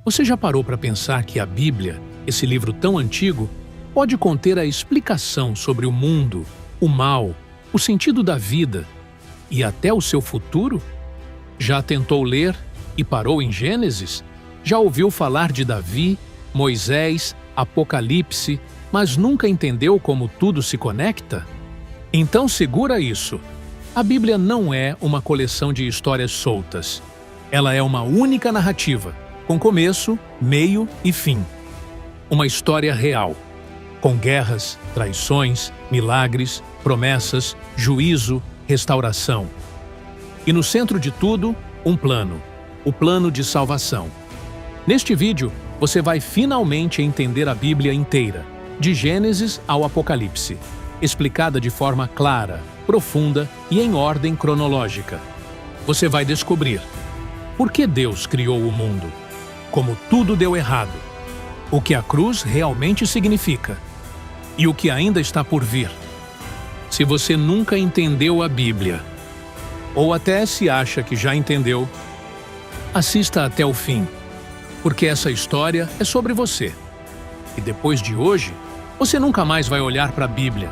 Você já parou para pensar que a Bíblia, esse livro tão antigo, pode conter a explicação sobre o mundo, o mal, o sentido da vida e até o seu futuro? Já tentou ler e parou em Gênesis? Já ouviu falar de Davi, Moisés, Apocalipse, mas nunca entendeu como tudo se conecta? Então segura isso. A Bíblia não é uma coleção de histórias soltas. Ela é uma única narrativa, com começo, meio e fim. Uma história real, com guerras, traições, milagres, promessas, juízo, restauração. E no centro de tudo, um plano, o plano de salvação. Neste vídeo, você vai finalmente entender a Bíblia inteira, de Gênesis ao Apocalipse, explicada de forma clara, profunda e em ordem cronológica. Você vai descobrir por que Deus criou o mundo, como tudo deu errado, o que a cruz realmente significa e o que ainda está por vir. Se você nunca entendeu a Bíblia, ou até se acha que já entendeu, assista até o fim, porque essa história é sobre você. E depois de hoje, você nunca mais vai olhar para a Bíblia,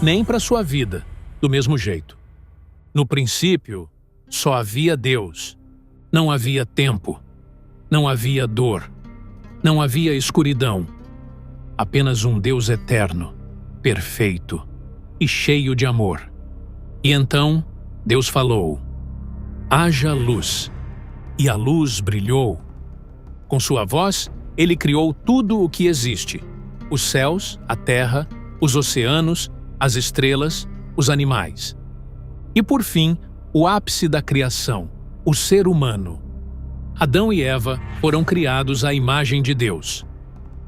nem para a sua vida, do mesmo jeito. No princípio, só havia Deus. Não havia tempo. Não havia dor. Não havia escuridão. Apenas um Deus eterno, perfeito e cheio de amor. E então, Deus falou: haja luz. E a luz brilhou. Com sua voz, ele criou tudo o que existe: os céus, a terra, os oceanos, as estrelas, os animais. E por fim, o ápice da criação, o ser humano. Adão e Eva foram criados à imagem de Deus,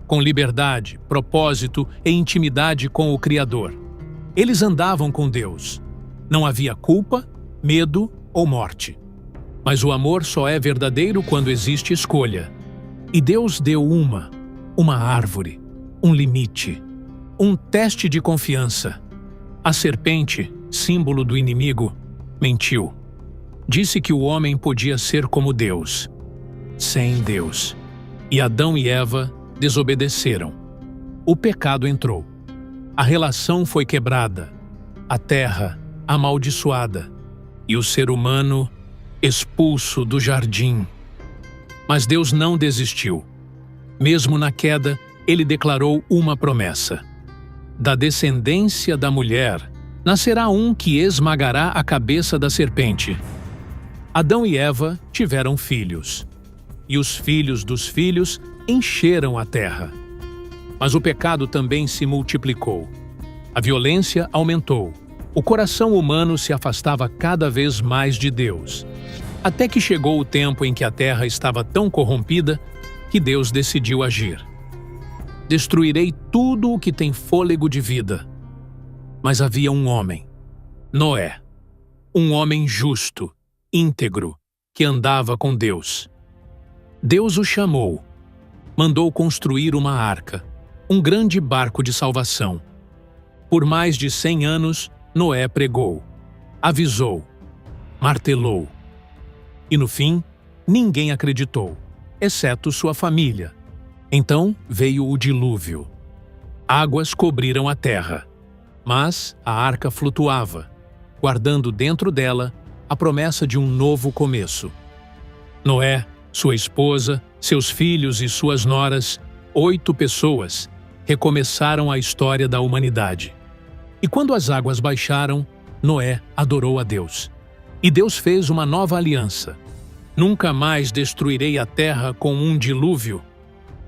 com liberdade, propósito e intimidade com o Criador. Eles andavam com Deus. Não havia culpa, medo ou morte. Mas o amor só é verdadeiro quando existe escolha. E Deus deu uma árvore, um limite, um teste de confiança. A serpente, símbolo do inimigo, mentiu. Disse que o homem podia ser como Deus, sem Deus. E Adão e Eva desobedeceram. O pecado entrou. A relação foi quebrada, a terra amaldiçoada e o ser humano expulso do jardim. Mas Deus não desistiu. Mesmo na queda, ele declarou uma promessa: da descendência da mulher nascerá um que esmagará a cabeça da serpente. Adão e Eva tiveram filhos, e os filhos dos filhos encheram a terra. Mas o pecado também se multiplicou. A violência aumentou. O coração humano se afastava cada vez mais de Deus, até que chegou o tempo em que a terra estava tão corrompida que Deus decidiu agir. Destruirei tudo o que tem fôlego de vida. Mas havia um homem, Noé, um homem justo, íntegro, que andava com Deus. Deus o chamou, mandou construir uma arca, um grande barco de salvação. Por mais de 100 anos, Noé pregou, avisou, martelou. E no fim, ninguém acreditou, exceto sua família. Então veio o dilúvio. Águas cobriram a terra, mas a arca flutuava, guardando dentro dela a promessa de um novo começo. Noé, sua esposa, seus filhos e suas noras, 8 pessoas, recomeçaram a história da humanidade. E quando as águas baixaram, Noé adorou a Deus. E Deus fez uma nova aliança. Nunca mais destruirei a terra com um dilúvio.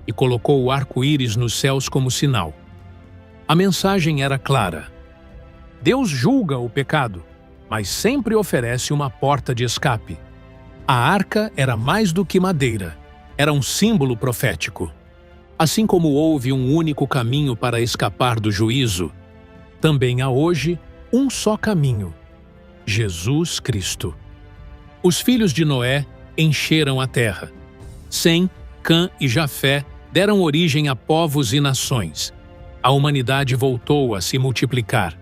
E colocou o arco-íris nos céus como sinal. A mensagem era clara. Deus julga o pecado, mas sempre oferece uma porta de escape. A arca era mais do que madeira, era um símbolo profético. Assim como houve um único caminho para escapar do juízo, também há hoje um só caminho: Jesus Cristo. Os filhos de Noé encheram a terra. Sem, Cã e Jafé deram origem a povos e nações. A humanidade voltou a se multiplicar.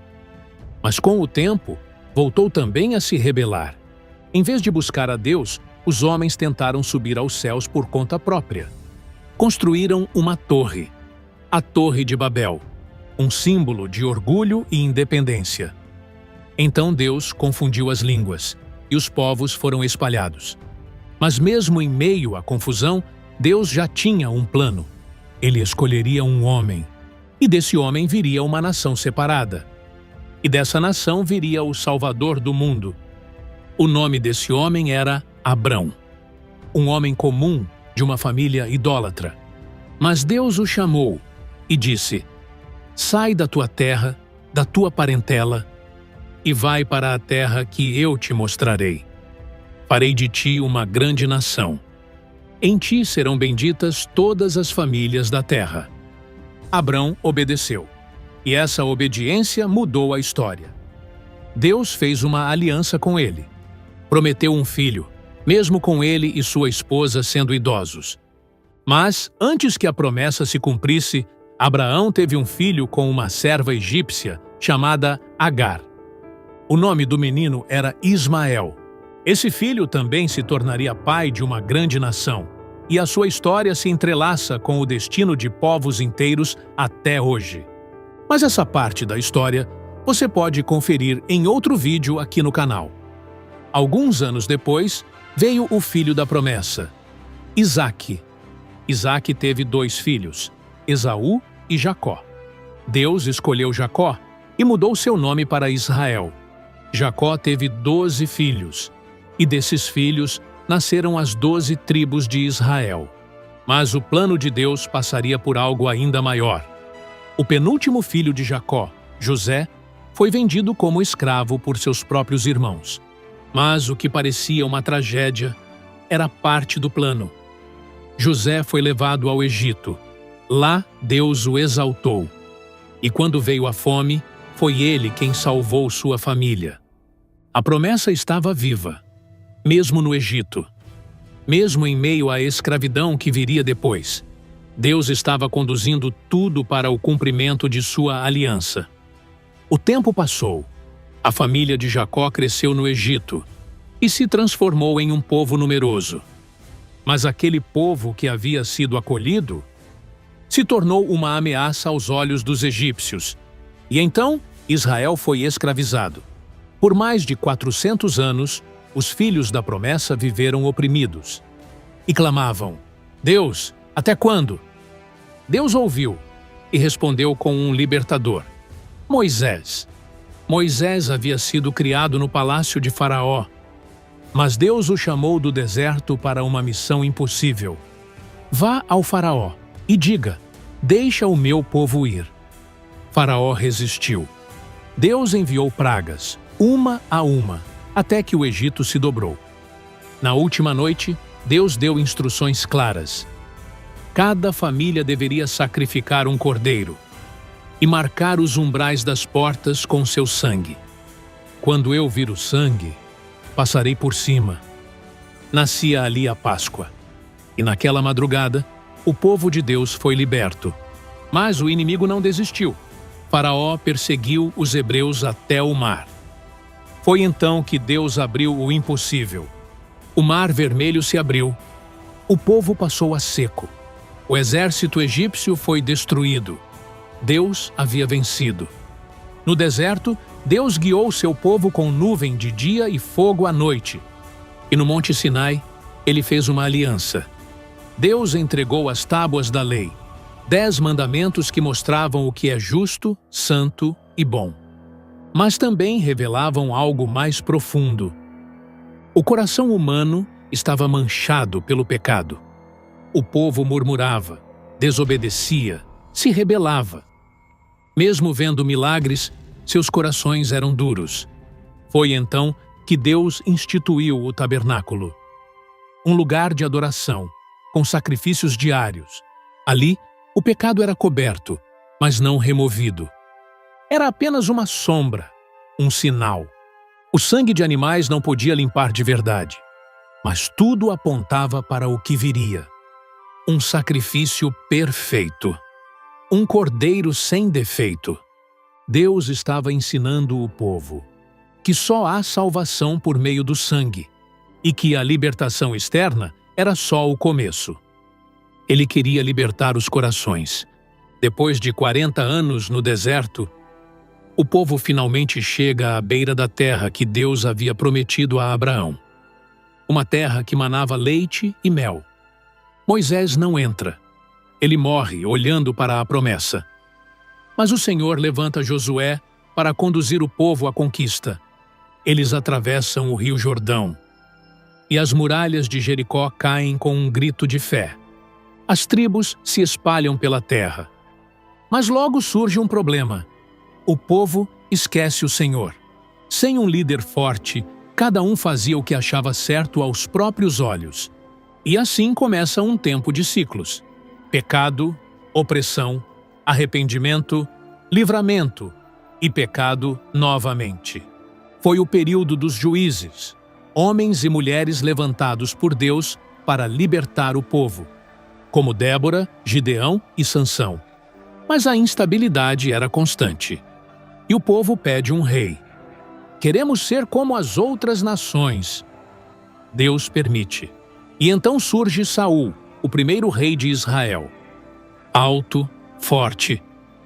Mas com o tempo, voltou também a se rebelar. Em vez de buscar a Deus, os homens tentaram subir aos céus por conta própria. construíram uma torre, a Torre de Babel, um símbolo de orgulho e independência. Então Deus confundiu as línguas, e os povos foram espalhados. Mas mesmo em meio à confusão, Deus já tinha um plano. Ele escolheria um homem, e desse homem viria uma nação separada. E dessa nação viria o Salvador do mundo. O nome desse homem era Abrão, um homem comum de uma família idólatra. Mas Deus o chamou e disse: sai da tua terra, da tua parentela, e vai para a terra que eu te mostrarei. Farei de ti uma grande nação. Em ti serão benditas todas as famílias da terra. Abrão obedeceu, e essa obediência mudou a história. Deus fez uma aliança com ele. Prometeu um filho, mesmo com ele e sua esposa sendo idosos. Mas, antes que a promessa se cumprisse, Abraão teve um filho com uma serva egípcia chamada Agar. O nome do menino era Ismael. Esse filho também se tornaria pai de uma grande nação, e a sua história se entrelaça com o destino de povos inteiros até hoje. Mas essa parte da história você pode conferir em outro vídeo aqui no canal. Alguns anos depois, veio o filho da promessa, Isaque. Isaque teve 2 filhos, Esaú e Jacó. Deus escolheu Jacó e mudou seu nome para Israel. Jacó teve 12 filhos, e desses filhos nasceram as 12 tribos de Israel. Mas o plano de Deus passaria por algo ainda maior. O penúltimo filho de Jacó, José, foi vendido como escravo por seus próprios irmãos. Mas o que parecia uma tragédia era parte do plano. José foi levado ao Egito. Lá Deus o exaltou. E quando veio a fome, foi ele quem salvou sua família. A promessa estava viva, mesmo no Egito. Mesmo em meio à escravidão que viria depois, Deus estava conduzindo tudo para o cumprimento de sua aliança. O tempo passou. A família de Jacó cresceu no Egito e se transformou em um povo numeroso. Mas aquele povo que havia sido acolhido se tornou uma ameaça aos olhos dos egípcios. E então Israel foi escravizado. Por mais de 400 anos, os filhos da promessa viveram oprimidos. E clamavam: Deus, até quando? Deus ouviu e respondeu com um libertador, Moisés. Moisés havia sido criado no palácio de Faraó, mas Deus o chamou do deserto para uma missão impossível. Vá ao Faraó e diga: deixa o meu povo ir. Faraó resistiu. Deus enviou pragas, uma a uma, até que o Egito se dobrou. Na última noite, Deus deu instruções claras. Cada família deveria sacrificar um cordeiro e marcar os umbrais das portas com seu sangue. Quando eu vir o sangue, passarei por cima. Nascia ali a Páscoa. E naquela madrugada, o povo de Deus foi liberto. Mas o inimigo não desistiu. Faraó perseguiu os hebreus até o mar. Foi então que Deus abriu o impossível. O mar vermelho se abriu. O povo passou a seco. O exército egípcio foi destruído. Deus havia vencido. No deserto, Deus guiou seu povo com nuvem de dia e fogo à noite. E no Monte Sinai, ele fez uma aliança. Deus entregou as tábuas da lei, 10 mandamentos que mostravam o que é justo, santo e bom. Mas também revelavam algo mais profundo. O coração humano estava manchado pelo pecado. O povo murmurava, desobedecia, se rebelava. Mesmo vendo milagres, seus corações eram duros. Foi então que Deus instituiu o tabernáculo, um lugar de adoração, com sacrifícios diários. Ali, o pecado era coberto, mas não removido. Era apenas uma sombra, um sinal. O sangue de animais não podia limpar de verdade, mas tudo apontava para o que viria. Um sacrifício perfeito. Um cordeiro sem defeito. Deus estava ensinando o povo que só há salvação por meio do sangue e que a libertação externa era só o começo. Ele queria libertar os corações. Depois de 40 anos no deserto, o povo finalmente chega à beira da terra que Deus havia prometido a Abraão. Uma terra que manava leite e mel. Moisés não entra. Ele morre olhando para a promessa. Mas o Senhor levanta Josué para conduzir o povo à conquista. Eles atravessam o rio Jordão. E as muralhas de Jericó caem com um grito de fé. As tribos se espalham pela terra. Mas logo surge um problema. O povo esquece o Senhor. Sem um líder forte, cada um fazia o que achava certo aos próprios olhos. E assim começa um tempo de ciclos. Pecado, opressão, arrependimento, livramento e pecado novamente. Foi o período dos juízes, homens e mulheres levantados por Deus para libertar o povo, como Débora, Gideão e Sansão. Mas a instabilidade era constante. E o povo pede um rei. Queremos ser como as outras nações. Deus permite. E então surge Saul, o primeiro rei de Israel. Alto, forte,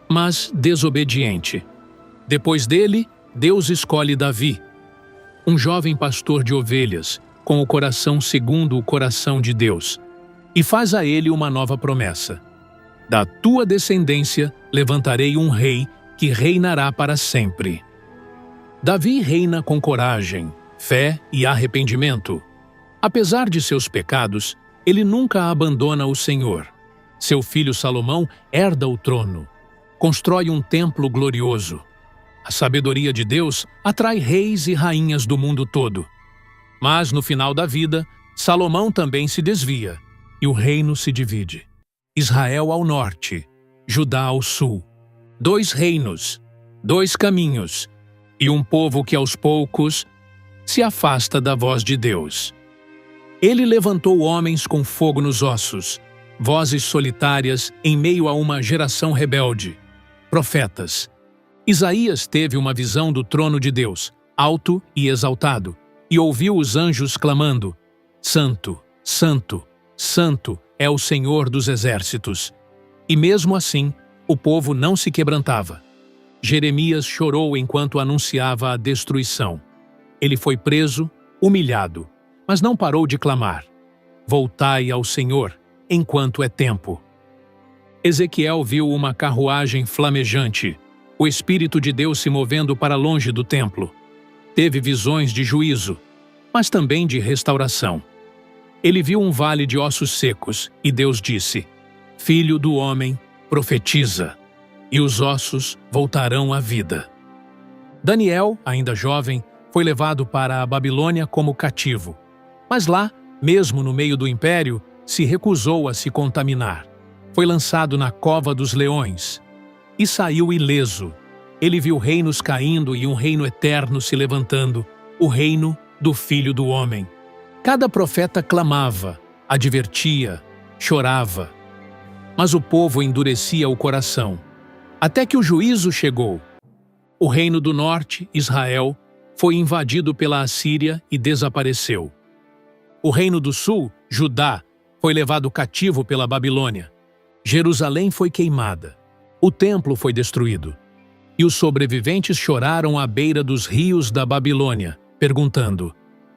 mas desobediente. Depois dele, Deus escolhe Davi, um jovem pastor de ovelhas, com o coração segundo o coração de Deus, e faz a ele uma nova promessa. Da tua descendência levantarei um rei que reinará para sempre. Davi reina com coragem, fé e arrependimento. Apesar de seus pecados, ele nunca abandona o Senhor. Seu filho Salomão herda o trono. Constrói um templo glorioso. A sabedoria de Deus atrai reis e rainhas do mundo todo. Mas no final da vida, Salomão também se desvia e o reino se divide. Israel ao norte, Judá ao sul. 2 reinos, 2 caminhos e um povo que aos poucos se afasta da voz de Deus. Ele levantou homens com fogo nos ossos, vozes solitárias em meio a uma geração rebelde, profetas. Isaías teve uma visão do trono de Deus, alto e exaltado, e ouviu os anjos clamando: Santo, Santo, Santo é o Senhor dos exércitos. E mesmo assim, o povo não se quebrantava. Jeremias chorou enquanto anunciava a destruição. Ele foi preso, humilhado, mas não parou de clamar: Voltai ao Senhor, enquanto é tempo. Ezequiel viu uma carruagem flamejante, o Espírito de Deus se movendo para longe do templo. Teve visões de juízo, mas também de restauração. Ele viu um vale de ossos secos e Deus disse: Filho do homem, profetiza, e os ossos voltarão à vida. Daniel, ainda jovem, foi levado para a Babilônia como cativo. Mas lá, mesmo no meio do império, se recusou a se contaminar. Foi lançado na cova dos leões e saiu ileso. Ele viu reinos caindo e um reino eterno se levantando, o reino do Filho do Homem. Cada profeta clamava, advertia, chorava. Mas o povo endurecia o coração. Até que o juízo chegou. O reino do norte, Israel, foi invadido pela Assíria e desapareceu. O reino do sul, Judá, foi levado cativo pela Babilônia. Jerusalém foi queimada. O templo foi destruído. E os sobreviventes choraram à beira dos rios da Babilônia, perguntando: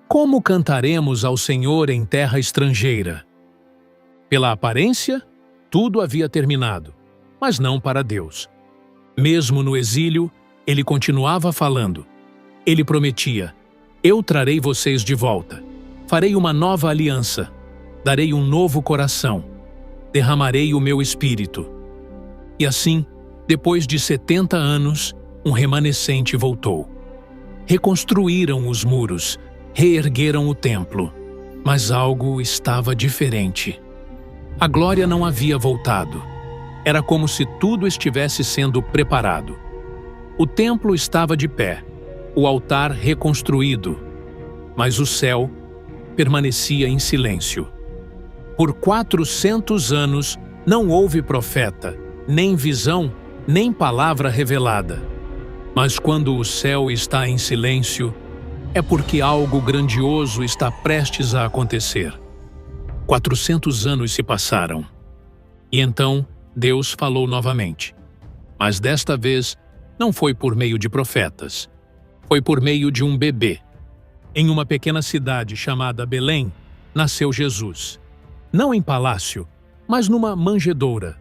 Como cantaremos ao Senhor em terra estrangeira? Pela aparência, tudo havia terminado, mas não para Deus. Mesmo no exílio, ele continuava falando. Ele prometia: Eu trarei vocês de volta. Farei uma nova aliança. Darei um novo coração. Derramarei o meu espírito. E assim, depois de 70 anos, um remanescente voltou. Reconstruíram os muros, reergueram o templo. Mas algo estava diferente. A glória não havia voltado. Era como se tudo estivesse sendo preparado. O templo estava de pé, o altar reconstruído, mas o céu permanecia em silêncio. Por 400 anos não houve profeta, nem visão, nem palavra revelada. Mas quando o céu está em silêncio, é porque algo grandioso está prestes a acontecer. 400 anos se passaram. E então Deus falou novamente. Mas desta vez não foi por meio de profetas. Foi por meio de um bebê. Em uma pequena cidade chamada Belém, nasceu Jesus. Não em palácio, mas numa manjedoura.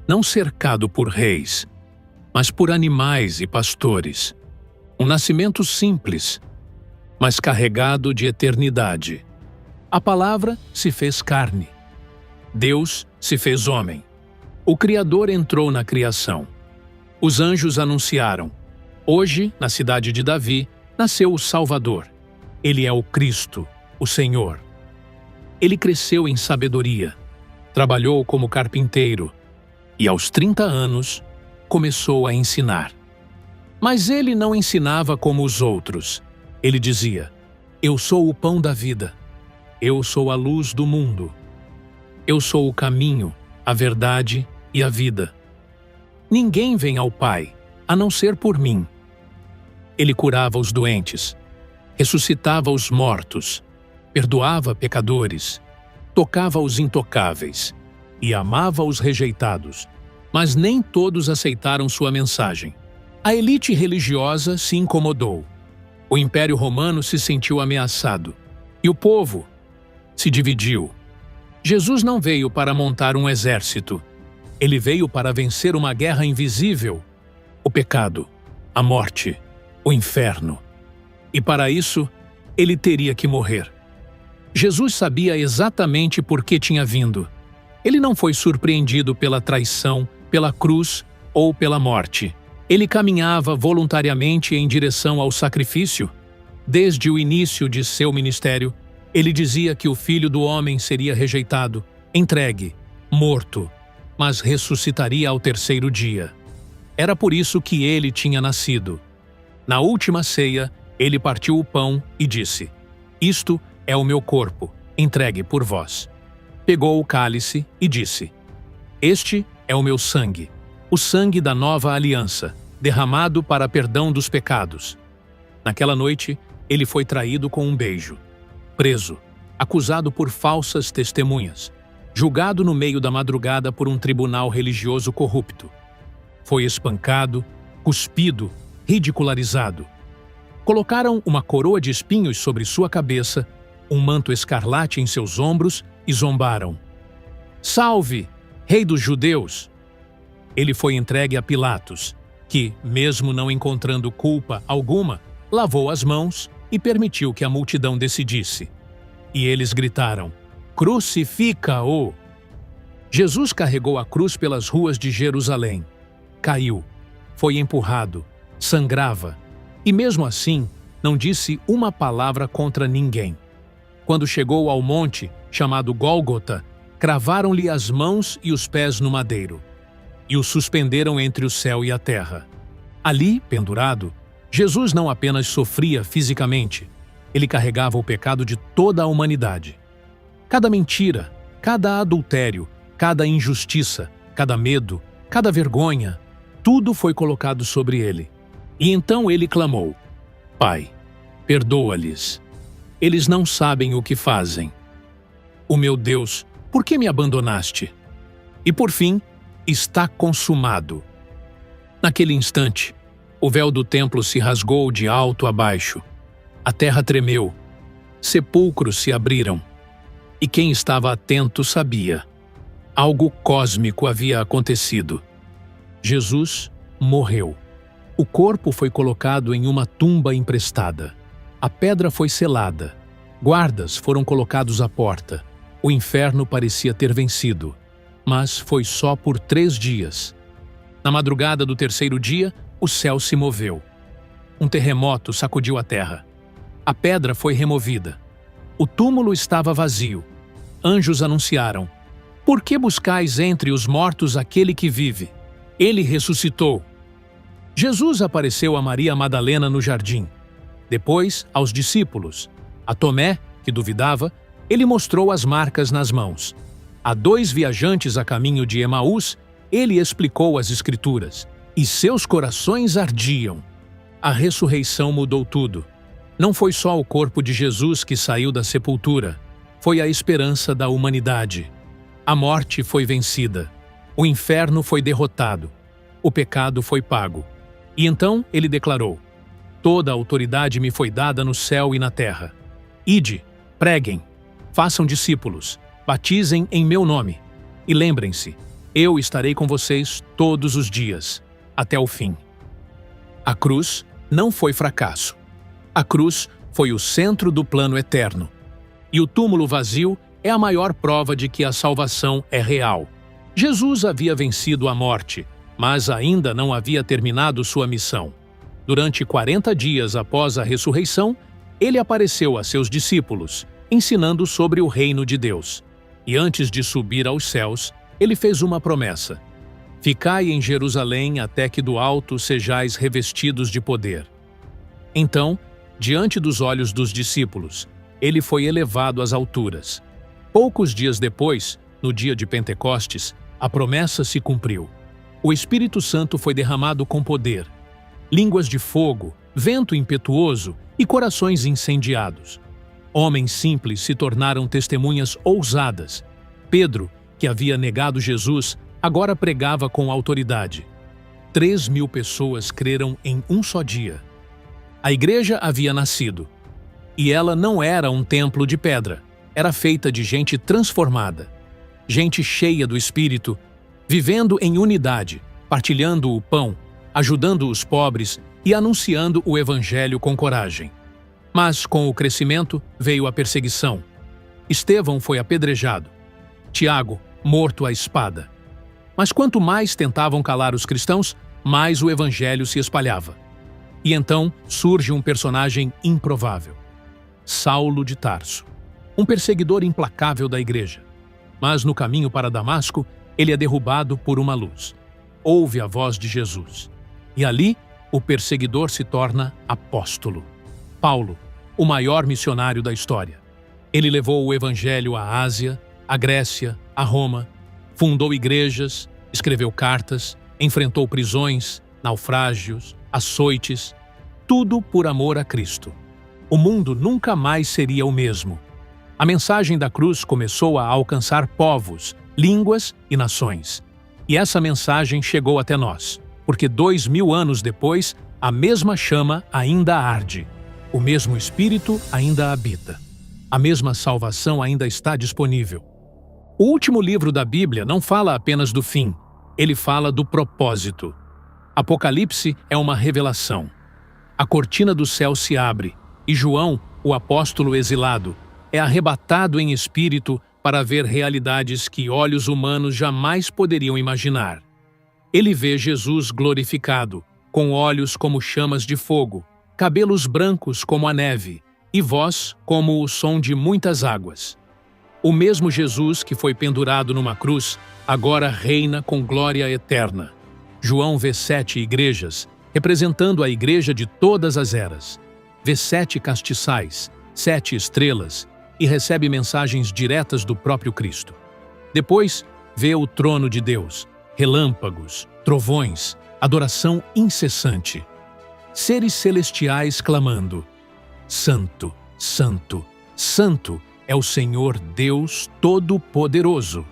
Não cercado por reis, mas por animais e pastores. Um nascimento simples, mas carregado de eternidade. A palavra se fez carne. Deus se fez homem. O Criador entrou na criação. Os anjos anunciaram: hoje, na cidade de Davi, nasceu o Salvador. Ele é o Cristo, o Senhor. Ele cresceu em sabedoria, trabalhou como carpinteiro e, aos 30 anos, começou a ensinar. Mas ele não ensinava como os outros. Ele dizia: eu sou o pão da vida. Eu sou a luz do mundo. Eu sou o caminho, a verdade e a vida. Ninguém vem ao Pai, a não ser por mim. Ele curava os doentes, ressuscitava os mortos, perdoava pecadores, tocava os intocáveis e amava os rejeitados. Mas nem todos aceitaram sua mensagem. A elite religiosa se incomodou. O Império Romano se sentiu ameaçado. E o povo se dividiu. Jesus não veio para montar um exército. Ele veio para vencer uma guerra invisível: o pecado, a morte, o inferno. E para isso, ele teria que morrer. Jesus sabia exatamente por que tinha vindo. Ele não foi surpreendido pela traição, pela cruz ou pela morte. Ele caminhava voluntariamente em direção ao sacrifício. Desde o início de seu ministério, ele dizia que o Filho do Homem seria rejeitado, entregue, morto, mas ressuscitaria ao terceiro dia. Era por isso que ele tinha nascido. Na última ceia, ele partiu o pão e disse: isto é o meu corpo, entregue por vós. Pegou o cálice e disse: este é o meu sangue, o sangue da nova aliança, derramado para perdão dos pecados. Naquela noite, ele foi traído com um beijo, preso, acusado por falsas testemunhas, julgado no meio da madrugada por um tribunal religioso corrupto. Foi espancado, cuspido, ridicularizado. Colocaram uma coroa de espinhos sobre sua cabeça, um manto escarlate em seus ombros e zombaram: salve, Rei dos Judeus! Ele foi entregue a Pilatos, que, mesmo não encontrando culpa alguma, lavou as mãos e permitiu que a multidão decidisse. E eles gritaram: crucifica-o! Jesus carregou a cruz pelas ruas de Jerusalém. Caiu, foi empurrado, sangrava, e mesmo assim não disse uma palavra contra ninguém. Quando chegou ao monte, chamado Gólgota, cravaram-lhe as mãos e os pés no madeiro, e o suspenderam entre o céu e a terra. Ali, pendurado, Jesus não apenas sofria fisicamente, ele carregava o pecado de toda a humanidade. Cada mentira, cada adultério, cada injustiça, cada medo, cada vergonha, tudo foi colocado sobre ele. E então ele clamou: Pai, perdoa-lhes. Eles não sabem o que fazem. O meu Deus, por que me abandonaste? E por fim, está consumado. Naquele instante, o véu do templo se rasgou de alto a baixo. A terra tremeu. Sepulcros se abriram. E quem estava atento sabia. Algo cósmico havia acontecido. Jesus morreu. O corpo foi colocado em uma tumba emprestada. A pedra foi selada. Guardas foram colocados à porta. O inferno parecia ter vencido. Mas foi só por 3 dias. Na madrugada do terceiro dia, o céu se moveu. Um terremoto sacudiu a terra. A pedra foi removida. O túmulo estava vazio. Anjos anunciaram: Por que buscais entre os mortos aquele que vive? Ele ressuscitou. Jesus apareceu a Maria Madalena no jardim. Depois, aos discípulos. A Tomé, que duvidava, ele mostrou as marcas nas mãos. A 2 viajantes a caminho de Emaús, ele explicou as Escrituras. E seus corações ardiam. A ressurreição mudou tudo. Não foi só o corpo de Jesus que saiu da sepultura. Foi a esperança da humanidade. A morte foi vencida. O inferno foi derrotado. O pecado foi pago. E então ele declarou: toda a autoridade me foi dada no céu e na terra. Ide, preguem, façam discípulos, batizem em meu nome. E lembrem-se, eu estarei com vocês todos os dias, até o fim. A cruz não foi fracasso. A cruz foi o centro do plano eterno. E o túmulo vazio é a maior prova de que a salvação é real. Jesus havia vencido a morte, mas ainda não havia terminado sua missão. Durante 40 dias após a ressurreição, ele apareceu a seus discípulos, ensinando sobre o reino de Deus. E antes de subir aos céus, ele fez uma promessa: ficai em Jerusalém até que do alto sejais revestidos de poder. Então, diante dos olhos dos discípulos, ele foi elevado às alturas. Poucos dias depois, no dia de Pentecostes, a promessa se cumpriu. O Espírito Santo foi derramado com poder. Línguas de fogo, vento impetuoso e corações incendiados. Homens simples se tornaram testemunhas ousadas. Pedro, que havia negado Jesus, agora pregava com autoridade. 3.000 pessoas creram em um só dia. A igreja havia nascido. E ela não era um templo de pedra. Era feita de gente transformada. Gente cheia do Espírito, vivendo em unidade, partilhando o pão, ajudando os pobres e anunciando o Evangelho com coragem. Mas, com o crescimento, veio a perseguição. Estevão foi apedrejado. Tiago, morto à espada. Mas quanto mais tentavam calar os cristãos, mais o Evangelho se espalhava. E então surge um personagem improvável: Saulo de Tarso, um perseguidor implacável da igreja. Mas no caminho para Damasco, ele é derrubado por uma luz. Ouve a voz de Jesus. E ali, o perseguidor se torna apóstolo. Paulo, o maior missionário da história. Ele levou o Evangelho à Ásia, à Grécia, a Roma, fundou igrejas, escreveu cartas, enfrentou prisões, naufrágios, açoites, tudo por amor a Cristo. O mundo nunca mais seria o mesmo. A mensagem da cruz começou a alcançar povos, línguas e nações. E essa mensagem chegou até nós, porque 2000 anos depois, a mesma chama ainda arde, o mesmo Espírito ainda habita, a mesma salvação ainda está disponível. O último livro da Bíblia não fala apenas do fim, ele fala do propósito. Apocalipse é uma revelação. A cortina do céu se abre, e João, o apóstolo exilado, é arrebatado em espírito para ver realidades que olhos humanos jamais poderiam imaginar. Ele vê Jesus glorificado, com olhos como chamas de fogo, cabelos brancos como a neve, e voz como o som de muitas águas. O mesmo Jesus que foi pendurado numa cruz, agora reina com glória eterna. João vê 7 igrejas, representando a igreja de todas as eras. Vê 7 castiçais, 7 estrelas, e recebe mensagens diretas do próprio Cristo. Depois, vê o trono de Deus, relâmpagos, trovões, adoração incessante. Seres celestiais clamando: Santo, Santo, Santo é o Senhor Deus Todo-Poderoso.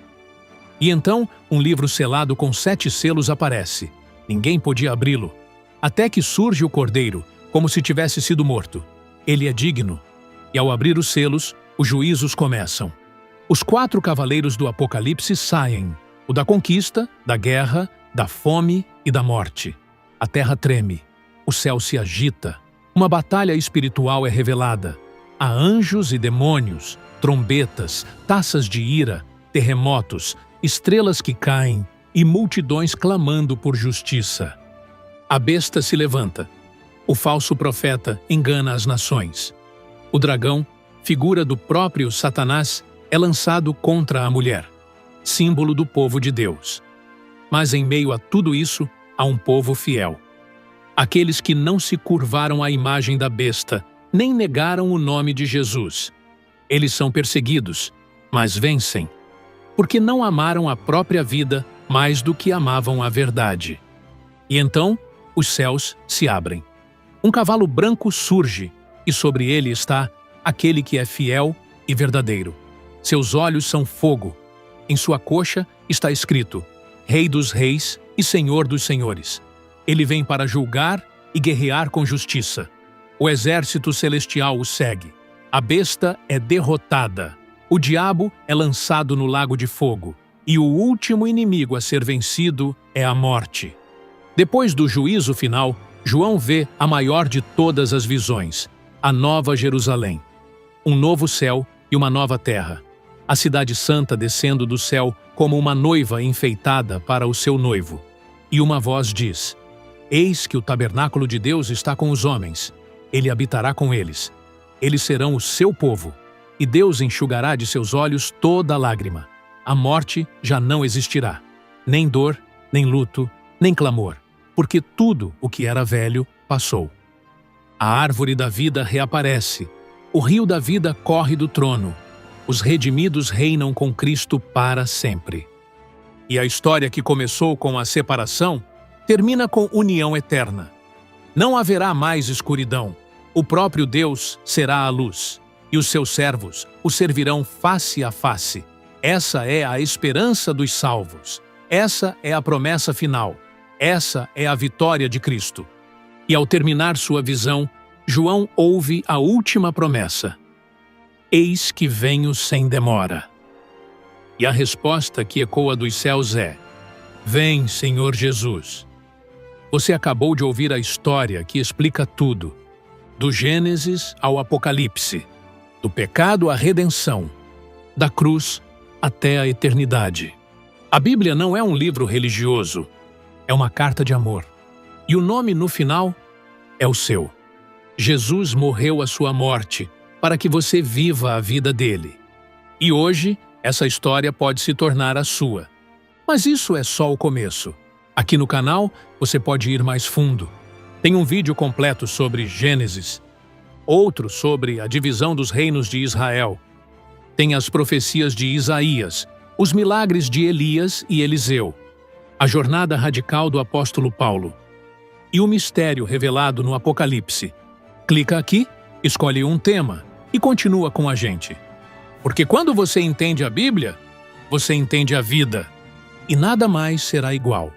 E então, um livro selado com 7 selos aparece. Ninguém podia abri-lo. Até que surge o Cordeiro, como se tivesse sido morto. Ele é digno. E ao abrir os selos, os juízos começam. Os 4 cavaleiros do Apocalipse saem: o da conquista, da guerra, da fome e da morte. A terra treme. O céu se agita. Uma batalha espiritual é revelada. Há anjos e demônios, trombetas, taças de ira, terremotos, estrelas que caem e multidões clamando por justiça. A besta se levanta. O falso profeta engana as nações. O dragão, figura do próprio Satanás, é lançado contra a mulher, símbolo do povo de Deus. Mas em meio a tudo isso, há um povo fiel. Aqueles que não se curvaram à imagem da besta, nem negaram o nome de Jesus. Eles são perseguidos, mas vencem, porque não amaram a própria vida mais do que amavam a verdade. E então, os céus se abrem. Um cavalo branco surge, e sobre ele está aquele que é fiel e verdadeiro. Seus olhos são fogo. Em sua coxa está escrito: Rei dos reis e Senhor dos senhores. Ele vem para julgar e guerrear com justiça. O exército celestial o segue. A besta é derrotada. O diabo é lançado no lago de fogo. E o último inimigo a ser vencido é a morte. Depois do juízo final, João vê a maior de todas as visões, a Nova Jerusalém. Um novo céu e uma nova terra. A cidade santa descendo do céu como uma noiva enfeitada para o seu noivo. E uma voz diz: Eis que o tabernáculo de Deus está com os homens. Ele habitará com eles. Eles serão o seu povo. E Deus enxugará de seus olhos toda lágrima. A morte já não existirá. Nem dor, nem luto, nem clamor. Porque tudo o que era velho passou. A árvore da vida reaparece. O rio da vida corre do trono. Os redimidos reinam com Cristo para sempre. E a história que começou com a separação termina com união eterna. Não haverá mais escuridão. O próprio Deus será a luz, e os seus servos o servirão face a face. Essa é a esperança dos salvos. Essa é a promessa final. Essa é a vitória de Cristo. E ao terminar sua visão, João ouve a última promessa: Eis que venho sem demora. E a resposta que ecoa dos céus é: Vem, Senhor Jesus. Você acabou de ouvir a história que explica tudo, do Gênesis ao Apocalipse, do pecado à redenção, da cruz até a eternidade. A Bíblia não é um livro religioso, é uma carta de amor. E o nome no final é o seu. Jesus morreu a sua morte para que você viva a vida dele. E hoje, essa história pode se tornar a sua. Mas isso é só o começo. Aqui no canal, você pode ir mais fundo. Tem um vídeo completo sobre Gênesis, outro sobre a divisão dos reinos de Israel. Tem as profecias de Isaías, os milagres de Elias e Eliseu, a jornada radical do apóstolo Paulo e o mistério revelado no Apocalipse. Clica aqui, escolhe um tema e continua com a gente. Porque quando você entende a Bíblia, você entende a vida e nada mais será igual.